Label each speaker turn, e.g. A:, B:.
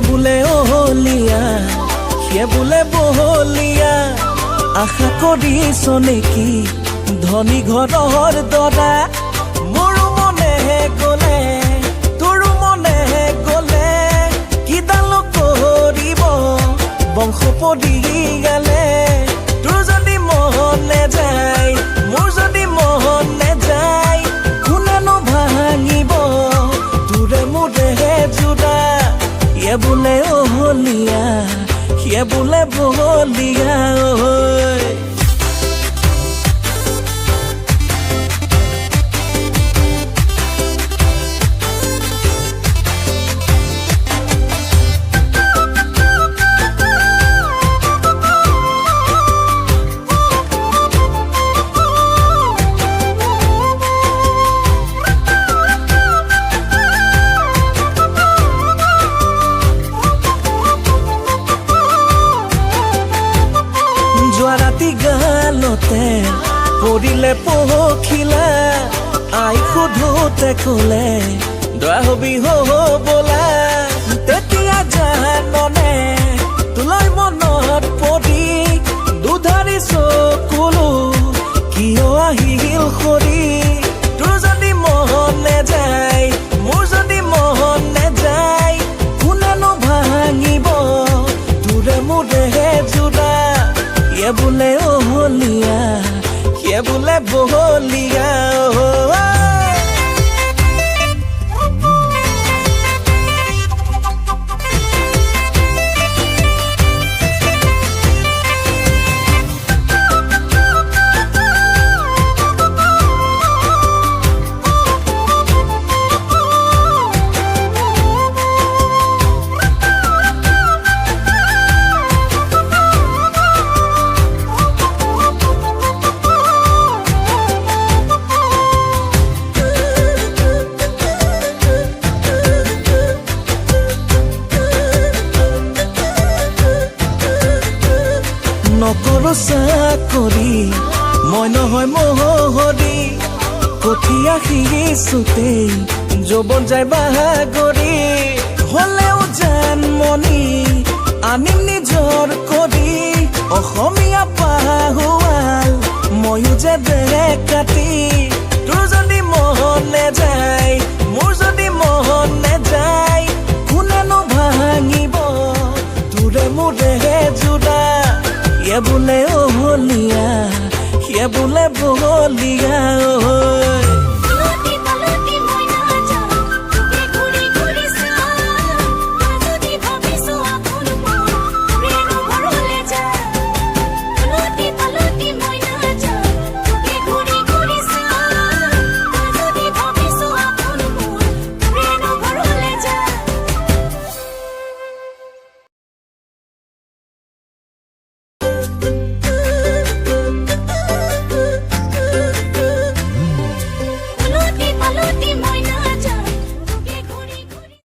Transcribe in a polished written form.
A: বোলে অহলীয়া সিয়ে বোলে বহলীয়া আশা কৰিছ নেকি ধনী ঘৰৰ দৰা মোৰো মনেহে গলে তোৰো মনেহে গলে কিডাল কৰিব বংশ পৰিয়ালে তোৰ যদি মন নেযায় মোৰ যদি মন নেযায় কোনেনো ভাঙিব তোৰে মোৰে জোৰা ইয়ে বোলে অহলীয়া সিয়ে বোলে বহলীয়া ৰাতি গালতে পৰিলে পখিলা আই সোধোতে কলে দৰা হবি হবলা তেতিয়া জাননে তোলৈ মনত পৰি দুধাৰি চকুলো কিয় আহিল সৰি তোৰ যদি মন নেযায় মোৰ যদি মন নেযায় কোনেনো ভাঙিব তোৰে মোৰে জোৰা ইয়ে বোলে অহলীয়া সিয়ে বোলে বহলীয়া নকৰো চাকৰি মই নহয় মহৰি কঠীয়া সিঁচোতেই যৌৱন যায় বাগৰি হলেও জানমণি আনিম নিজৰ কৰি অসমীয়া পাহুৱাল ময়ো যে ডেকাটি তোৰ যদি মন